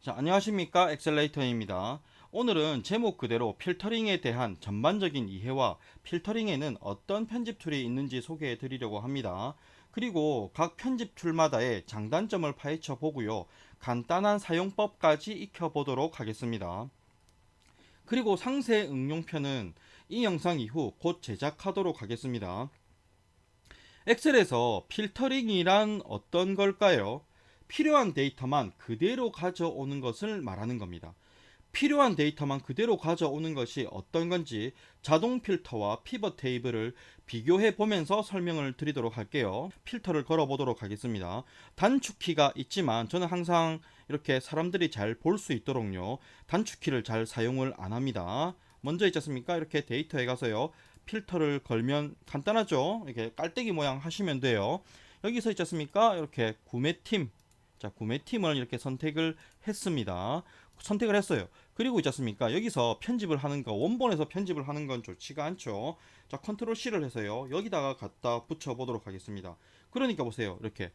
자, 안녕하십니까. 엑셀레이터입니다. 오늘은 제목 그대로 필터링에 대한 전반적인 이해와 필터링에는 어떤 편집 툴이 있는지 소개해 드리려고 합니다. 그리고 각 편집 툴마다의 장단점을 파헤쳐 보고요. 간단한 사용법까지 익혀 보도록 하겠습니다. 그리고 상세 응용편은 이 영상 이후 곧 제작하도록 하겠습니다. 엑셀에서 필터링이란 어떤 걸까요? 필요한 데이터만 그대로 가져오는 것을 말하는 겁니다. 필요한 데이터만 그대로 가져오는 것이 어떤 건지 자동 필터와 피벗 테이블을 비교해 보면서 설명을 드리도록 할게요. 필터를 걸어 보도록 하겠습니다. 단축키가 있지만 저는 항상 이렇게 사람들이 잘 볼 수 있도록요, 단축키를 잘 사용을 안 합니다. 먼저 있지 않습니까? 이렇게 데이터에 가서요, 필터를 걸면 간단하죠. 이렇게 깔때기 모양 하시면 돼요. 여기서 있지 않습니까? 이렇게 구매팀, 자, 구매팀을 이렇게 선택을 했습니다. 선택을 했어요. 그리고 있지 않습니까? 여기서 편집을 하는 거, 원본에서 편집을 하는 건 좋지가 않죠. 자, 컨트롤 C를 해서요, 여기다가 갖다 붙여 보도록 하겠습니다. 그러니까 보세요. 이렇게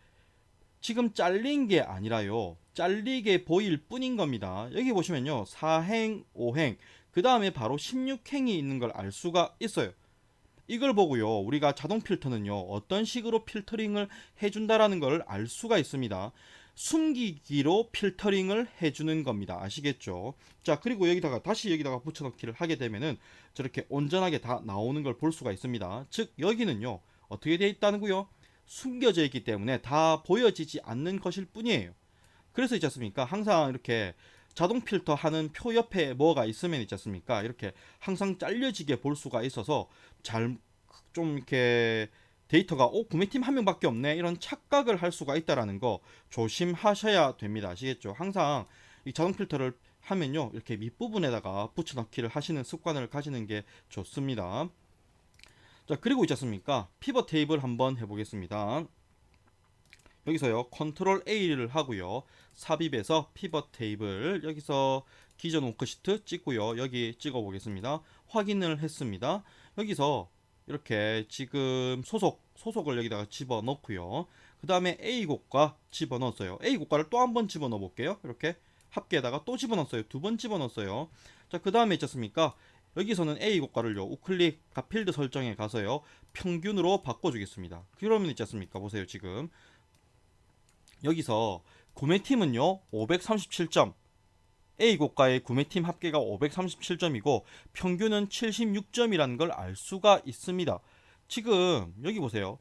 지금 잘린 게 아니라요, 잘리게 보일 뿐인 겁니다. 여기 보시면요, 4행, 5행, 그 다음에 바로 16행이 있는 걸 알 수가 있어요. 이걸 보고요, 우리가 자동 필터는요, 어떤 식으로 필터링을 해준다라는 걸 알 수가 있습니다. 숨기기로 필터링을 해주는 겁니다. 아시겠죠? 자, 그리고 여기다가 다시 여기다가 붙여넣기를 하게 되면은 저렇게 온전하게 다 나오는 걸 볼 수가 있습니다. 즉, 여기는요, 어떻게 되어 있다는고요? 숨겨져 있기 때문에 다 보여지지 않는 것일 뿐이에요. 그래서 있지 않습니까? 항상 이렇게 자동 필터 하는 표 옆에 뭐가 있으면 있지 않습니까? 이렇게 항상 잘려지게 볼 수가 있어서 잘 좀 이렇게 데이터가 구매팀 한 명밖에 없네, 이런 착각을 할 수가 있다라는 거 조심하셔야 됩니다. 아시겠죠? 항상 이 자동 필터를 하면요, 이렇게 밑부분에다가 붙여넣기를 하시는 습관을 가지는 게 좋습니다. 자, 그리고 있지 않습니까? 피벗 테이블 한번 해보겠습니다. 여기서요, 컨트롤 A를 하고요, 삽입에서 피벗 테이블, 여기서 기존 워크시트 찍고요, 여기 찍어 보겠습니다. 확인을 했습니다. 여기서 이렇게 지금 소속을 여기다가 집어 넣고요, 그 다음에 A 곡과 집어 넣었어요. A 곡과를 또 한 번 집어 넣어 볼게요. 이렇게 합계에다가 또 집어 넣었어요. 두 번 집어 넣었어요. 자, 그 다음에 있지 않습니까? 여기서는 A 곡과를요, 우클릭 가필드 설정에 가서요, 평균으로 바꿔주겠습니다. 그러면 있지 않습니까? 보세요. 지금 여기서 구매팀은요, 537점, A 고가의 구매팀 합계가 537점이고 평균은 76점이라는 걸 알 수가 있습니다. 지금 여기 보세요.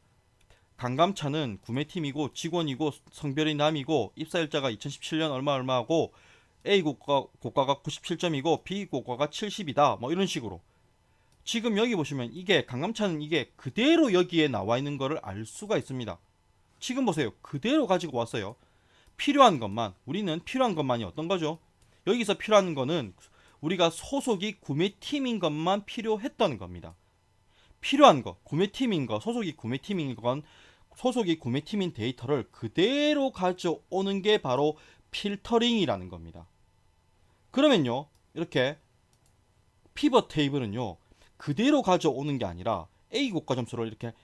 강감차는 구매팀이고 직원이고 성별이 남이고 입사일자가 2017년 얼마하고 A 고가가 97점이고 B 고가가 70이다. 뭐 이런 식으로. 지금 여기 보시면 이게 강감차는 이게 그대로 여기에 나와 있는 거를 알 수가 있습니다. 지금 보세요. 그대로 가지고 왔어요. 필요한 것만, 우리는 필요한 것만이 어떤 거죠? 여기서 필요한 거는 우리가 소속이 구매팀인 것만 필요했던 겁니다. 필요한 거, 구매팀인 거, 소속이 구매팀인 건, 소속이 구매팀인 데이터를 그대로 가져오는 게 바로 필터링이라는 겁니다. 그러면요, 이렇게 피벗 테이블은요, 그대로 가져오는 게 아니라 A 고가 점수를 이렇게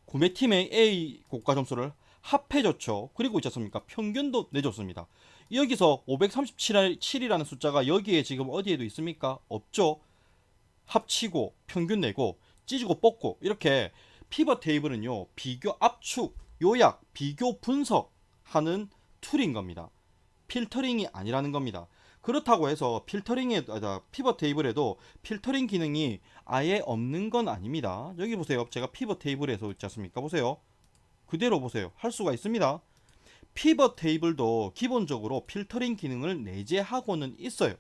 구매팀의 A 고가 점수를 합해줬죠. 그리고 있지 않습니까? 평균도 내줬습니다. 여기서 537이라는 숫자가 여기에 지금 어디에도 있습니까? 없죠. 합치고 평균 내고 찢고 뽑고, 이렇게 피벗 테이블은요, 비교 압축, 요약, 비교 분석하는 툴인 겁니다. 필터링이 아니라는 겁니다. 그렇다고 해서 피벗 테이블에도 필터링 기능이 아예 없는 건 아닙니다. 여기 보세요. 제가 피벗 테이블에서 있지 않습니까? 보세요. 그대로 보세요. 할 수가 있습니다. 피벗 테이블도 기본적으로 필터링 기능을 내재하고는 있어요.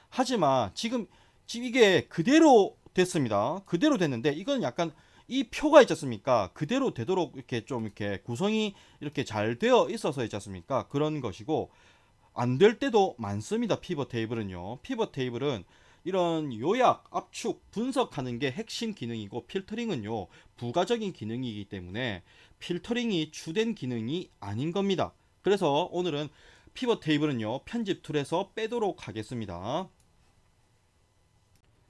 하지만 지금 이게 그대로 됐습니다. 그대로 됐는데 이건 약간 이 표가 있지 않습니까? 그대로 되도록 이렇게 좀 이렇게 구성이 이렇게 잘 되어 있어서 있지 않습니까? 그런 것이고, 안 될 때도 많습니다. 피벗 테이블은요. 피벗 테이블은 이런 요약, 압축, 분석하는 게 핵심 기능이고, 필터링은요, 부가적인 기능이기 때문에 필터링이 주된 기능이 아닌 겁니다. 그래서 오늘은 피벗 테이블은요, 편집 툴에서 빼도록 하겠습니다.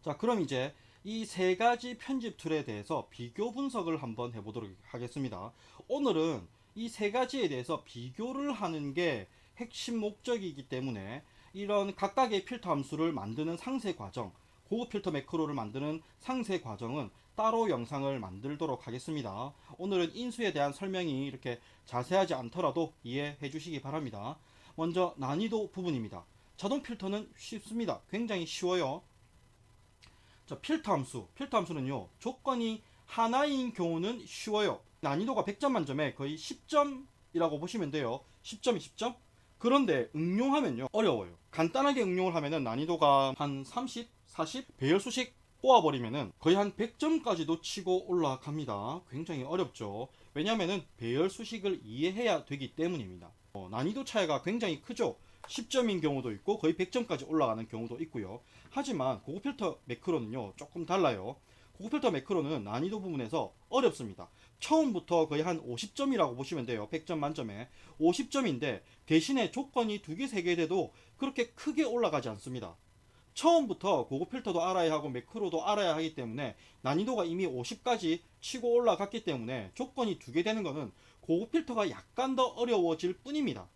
자, 그럼 이제 이 세 가지 편집 툴에 대해서 비교 분석을 한번 해보도록 하겠습니다. 오늘은 이 세 가지에 대해서 비교를 하는 게 핵심 목적이기 때문에 이런 각각의 필터 함수를 만드는 상세 과정, 고급 필터 매크로를 만드는 상세 과정은 따로 영상을 만들도록 하겠습니다. 오늘은 인수에 대한 설명이 이렇게 자세하지 않더라도 이해해 주시기 바랍니다. 먼저 난이도 부분입니다. 자동 필터는 쉽습니다. 굉장히 쉬워요. 자, 필터 함수는요, 조건이 하나인 경우는 쉬워요. 난이도가 100점 만점에 거의 10점이라고 보시면 돼요. 10점이 10점? 그런데 응용하면요, 어려워요. 간단하게 응용을 하면은 난이도가 한 30, 40? 배열 수식 뽑아버리면은 거의 한 100점까지도 치고 올라갑니다. 굉장히 어렵죠. 왜냐면은 배열 수식을 이해해야 되기 때문입니다. 난이도 차이가 굉장히 크죠. 10점인 경우도 있고 거의 100점까지 올라가는 경우도 있고요. 하지만 고급 필터 매크로는요, 조금 달라요. 고급 필터 매크로는 난이도 부분에서 어렵습니다. 처음부터 거의 한 50점이라고 보시면 돼요. 100점 만점에 50점인데 대신에 조건이 2개, 3개 돼도 그렇게 크게 올라가지 않습니다. 처음부터 고급 필터도 알아야 하고 매크로도 알아야 하기 때문에 난이도가 이미 50까지 치고 올라갔기 때문에 조건이 2개 되는 것은 고급 필터가 약간 더 어려워질 뿐입니다.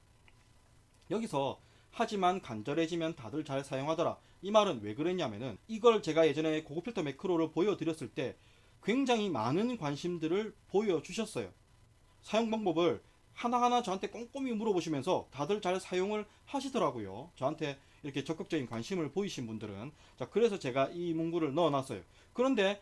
여기서 하지만 간절해지면 다들 잘 사용하더라, 이 말은 왜 그랬냐면은, 이걸 제가 예전에 고급 필터 매크로를 보여드렸을 때 굉장히 많은 관심들을 보여주셨어요. 사용 방법을 하나하나 저한테 꼼꼼히 물어보시면서 다들 잘 사용을 하시더라고요. 저한테 이렇게 적극적인 관심을 보이신 분들은. 자, 그래서 제가 이 문구를 넣어놨어요. 그런데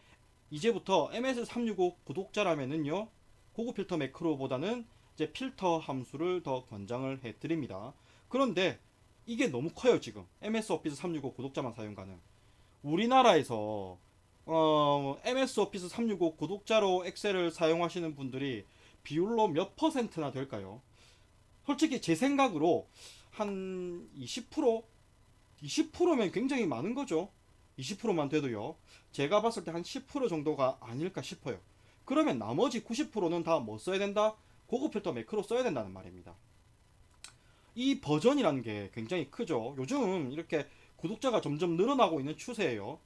이제부터 MS365 구독자라면은요, 고급 필터 매크로보다는 이제 필터 함수를 더 권장을 해드립니다. 그런데 이게 너무 커요. 지금 MS 오피스 365 구독자만 사용 가능. 우리나라에서 MS 오피스 365 구독자로 엑셀을 사용하시는 분들이 비율로 몇 퍼센트나 될까요? 솔직히 제 생각으로 한 20%? 20%면 굉장히 많은 거죠. 20%만 돼도요. 제가 봤을 때 한 10% 정도가 아닐까 싶어요. 그러면 나머지 90%는 다 뭐 써야 된다? 고급 필터 매크로 써야 된다는 말입니다. 이 버전이라는 게 굉장히 크죠. 요즘 이렇게 구독자가 점점 늘어나고 있는 추세예요.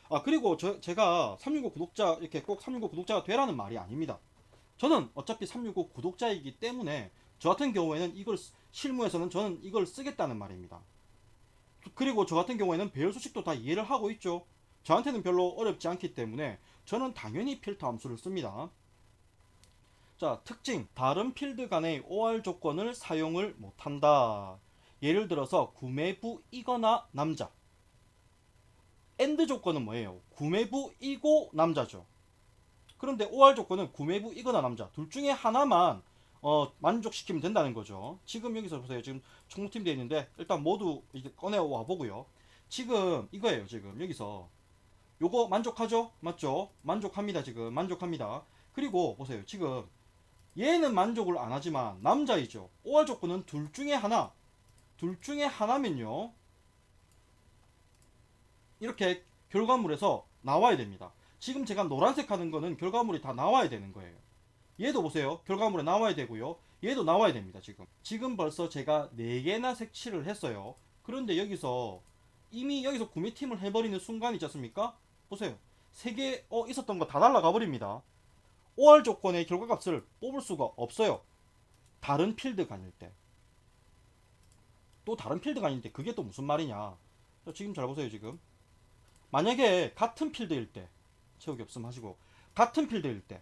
아, 그리고 제가 365 구독자, 이렇게 꼭 365 구독자가 되라는 말이 아닙니다. 저는 어차피 365 구독자이기 때문에 저 같은 경우에는 이걸 실무에서는 저는 이걸 쓰겠다는 말입니다. 그리고 저 같은 경우에는 배열 수식도 다 이해를 하고 있죠. 저한테는 별로 어렵지 않기 때문에 저는 당연히 필터 함수를 씁니다. 자, 특징. 다른 필드 간의 OR 조건을 사용을 못한다. 예를 들어서 구매부이거나 남자. AND 조건은 뭐예요? 구매부이고 남자죠. 그런데 OR 조건은 구매부이거나 남자 둘 중에 하나만 만족시키면 된다는 거죠. 지금 여기서 보세요. 지금 총무팀 되어 있는데 일단 모두 이제 꺼내와 보고요. 지금 이거예요. 지금 여기서 요거 만족하죠? 맞죠? 만족합니다. 지금 만족합니다. 그리고 보세요. 지금 얘는 만족을 안 하지만 남자이죠. OR 조건은 둘 중에 하나면요, 이렇게 결과물에서 나와야 됩니다. 지금 제가 노란색 하는 거는 결과물이 다 나와야 되는 거예요. 얘도 보세요. 결과물에 나와야 되고요. 얘도 나와야 됩니다. 지금 벌써 제가 4개나 색칠을 했어요. 그런데 여기서 이미 여기서 구매팀을 해버리는 순간 있지 않습니까? 보세요. 3개 있었던 거 다 날라가 버립니다. OR 조건의 결과값을 뽑을 수가 없어요. 다른 필드가 아닐 때. 또 다른 필드가 아닌데 그게 또 무슨 말이냐. 지금 잘 보세요. 지금 만약에 같은 필드일 때, 채우기 없음 하시고, 같은 필드일 때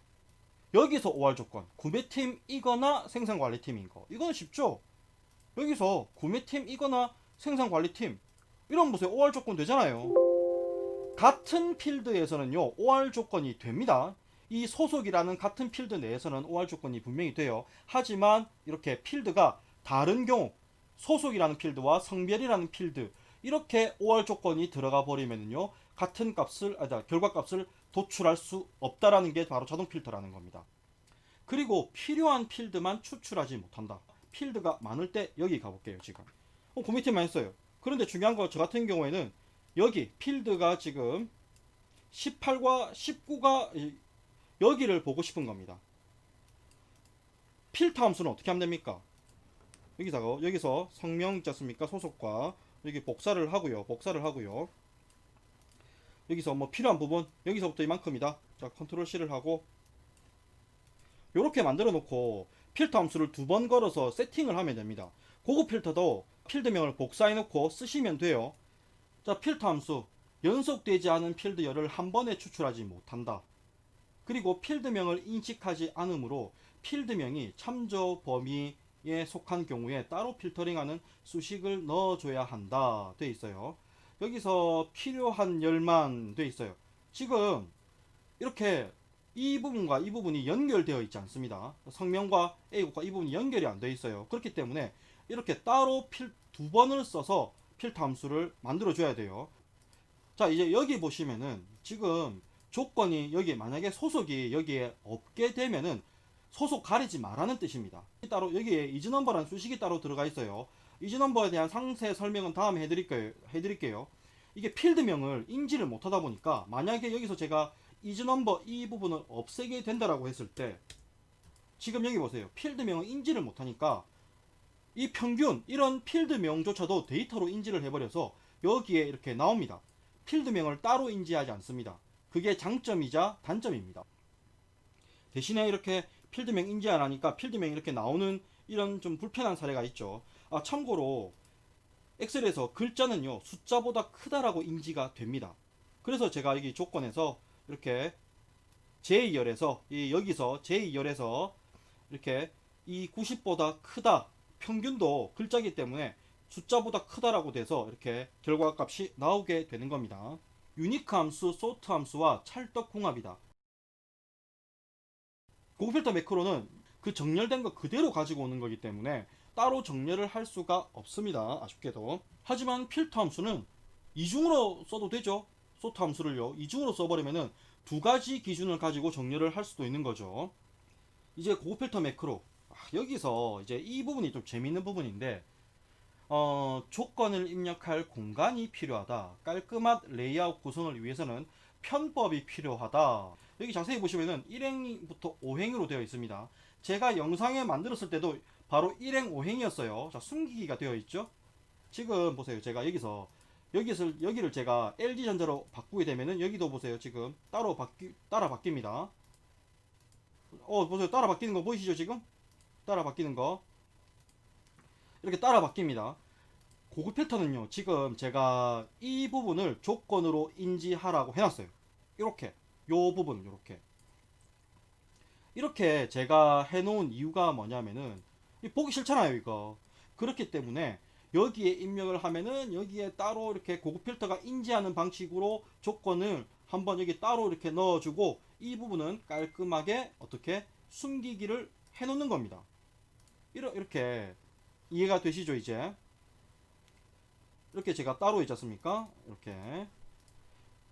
여기서 OR 조건 구매팀이거나 생산관리팀인 거, 이건 쉽죠. 여기서 구매팀이거나 생산관리팀 이런 보세요. OR 조건 되잖아요. 같은 필드에서는요 OR 조건이 됩니다. 이 소속이라는 같은 필드 내에서는 OR 조건이 분명히 돼요. 하지만 이렇게 필드가 다른 경우, 소속이라는 필드와 성별이라는 필드, 이렇게 OR 조건이 들어가 버리면요 같은 값을, 결과값을 도출할 수 없다라는 게 바로 자동 필터라는 겁니다. 그리고 필요한 필드만 추출하지 못한다. 필드가 많을 때 여기 가볼게요. 지금 구매팀만 했어요. 그런데 중요한 거, 저 같은 경우에는 여기 필드가 지금 18과 19가 여기를 보고 싶은 겁니다. 필터 함수는 어떻게 하면 됩니까? 여기서 성명 있지 않습니까? 소속과 여기 복사를 하고요. 여기서 뭐 필요한 부분, 여기서부터 이만큼이다. 자, 컨트롤 C를 하고 요렇게 만들어 놓고 필터 함수를 2번 걸어서 세팅을 하면 됩니다. 고급 필터도 필드명을 복사해 놓고 쓰시면 돼요. 자, 필터 함수. 연속되지 않은 필드열을 한 번에 추출하지 못한다. 그리고 필드명을 인식하지 않으므로 필드명이 참조 범위에 속한 경우에 따로 필터링하는 수식을 넣어줘야 한다 돼 있어요. 여기서 필요한 열만 돼 있어요. 지금 이렇게 이 부분과 이 부분이 연결되어 있지 않습니다. 성명과 A국과 이 부분이 연결이 안 되어 있어요. 그렇기 때문에 이렇게 따로 두 번을 써서 필터 함수를 만들어 줘야 돼요. 자, 이제 여기 보시면은 지금 조건이 여기 만약에 소속이 여기에 없게 되면은 소속 가리지 말라는 뜻입니다. 따로 여기에 이즈넘버라는 수식이 따로 들어가 있어요. 이즈넘버에 대한 상세 설명은 다음에 해드릴게요. 이게 필드명을 인지를 못하다 보니까 만약에 여기서 제가 이즈넘버 이 부분을 없애게 된다라고 했을 때 지금 여기 보세요. 필드명을 인지를 못하니까 이 평균 이런 필드명조차도 데이터로 인지를 해버려서 여기에 이렇게 나옵니다. 필드명을 따로 인지하지 않습니다. 그게 장점이자 단점입니다. 대신에 이렇게 필드명 인지 안 하니까 필드명이 이렇게 나오는 이런 좀 불편한 사례가 있죠. 참고로 엑셀에서 글자는요 숫자보다 크다라고 인지가 됩니다. 그래서 제가 여기 조건에서 이렇게 제2열에서 여기서 제2열에서 이렇게 이 90보다 크다 평균도 글자이기 때문에 숫자보다 크다라고 돼서 이렇게 결과값이 나오게 되는 겁니다. 유니크 함수, 소트 함수와 찰떡궁합이다. 고급 필터 매크로는 그 정렬된 거 그대로 가지고 오는 거기 때문에 따로 정렬을 할 수가 없습니다. 아쉽게도. 하지만 필터 함수는 이중으로 써도 되죠. 소트 함수를요 이중으로 써버리면은 두 가지 기준을 가지고 정렬을 할 수도 있는 거죠. 이제 고급 필터 매크로, 여기서 이제 이 부분이 좀 재밌는 부분인데 조건을 입력할 공간이 필요하다. 깔끔한 레이아웃 구성을 위해서는 편법이 필요하다. 여기 자세히 보시면은 1행부터 5행으로 되어 있습니다. 제가 영상에 만들었을 때도 바로 1행 5행이었어요. 자, 숨기기가 되어 있죠. 지금 보세요. 제가 여기를 제가 LG전자로 바꾸게 되면은 여기도 보세요. 지금 따라 바뀝니다. 보세요. 따라 바뀌는 거 보이시죠? 지금 따라 바뀌는 거 이렇게 따라 바뀝니다. 고급 필터는요 지금 제가 이 부분을 조건으로 인지하라고 해놨어요. 이렇게 요 부분 이렇게 제가 해놓은 이유가 뭐냐면은 보기 싫잖아요 이거. 그렇기 때문에 여기에 입력을 하면은 여기에 따로 이렇게 고급 필터가 인지하는 방식으로 조건을 한번 여기 따로 이렇게 넣어주고 이 부분은 깔끔하게 어떻게 숨기기를 해놓는 겁니다. 이렇게 이해가 되시죠 이제? 이렇게 제가 따로 있지 않습니까? 이렇게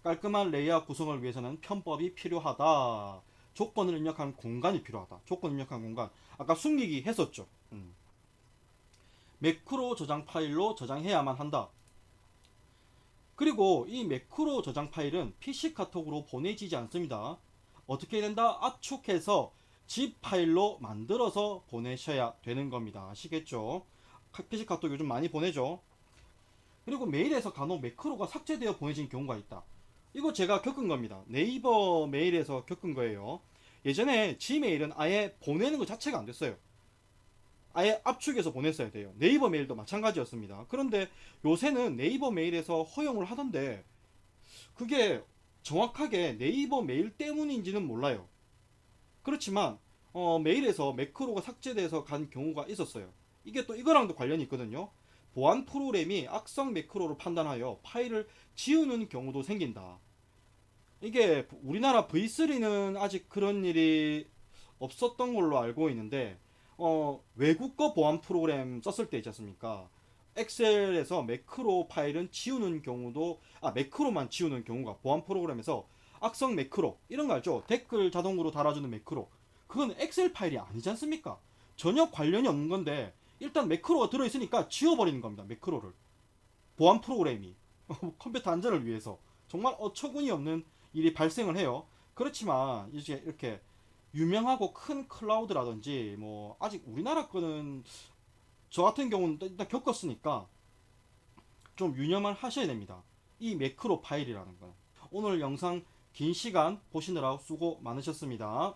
깔끔한 레이아웃 구성을 위해서는 편법이 필요하다. 조건을 입력한 공간이 필요하다. 조건 입력한 공간. 아까 숨기기 했었죠. 매크로 저장 파일로 저장해야만 한다. 그리고 이 매크로 저장 파일은 PC 카톡으로 보내지지 않습니다. 어떻게 된다? 압축해서 zip 파일로 만들어서 보내셔야 되는 겁니다. 아시겠죠? PC 카톡 요즘 많이 보내죠. 그리고 메일에서 간혹 매크로가 삭제되어 보내진 경우가 있다. 이거 제가 겪은 겁니다. 네이버 메일에서 겪은 거예요. 예전에 지메일은 아예 보내는 것 자체가 안 됐어요. 아예 압축해서 보냈어야 돼요. 네이버 메일도 마찬가지였습니다. 그런데 요새는 네이버 메일에서 허용을 하던데 그게 정확하게 네이버 메일 때문인지는 몰라요. 그렇지만 메일에서 매크로가 삭제돼서 간 경우가 있었어요. 이게 또 이거랑도 관련이 있거든요. 보안 프로그램이 악성 매크로를 판단하여 파일을 지우는 경우도 생긴다. 이게 우리나라 V3는 아직 그런 일이 없었던 걸로 알고 있는데 외국 거 보안 프로그램 썼을 때 있지 않습니까? 엑셀에서 매크로 파일은 지우는 경우도 매크로만 지우는 경우가 보안 프로그램에서 악성 매크로 이런 거 알죠? 댓글 자동으로 달아주는 매크로 그건 엑셀 파일이 아니지 않습니까? 전혀 관련이 없는 건데 일단 매크로가 들어있으니까 지워버리는 겁니다. 매크로를 보안 프로그램이 컴퓨터 안전을 위해서 정말 어처구니 없는 일이 발생을 해요. 그렇지만 이제 이렇게 유명하고 큰 클라우드라든지 뭐 아직 우리나라 거는 저 같은 경우는 일단 겪었으니까 좀 유념을 하셔야 됩니다. 이 매크로 파일이라는 거. 오늘 영상 긴 시간 보시느라 수고 많으셨습니다.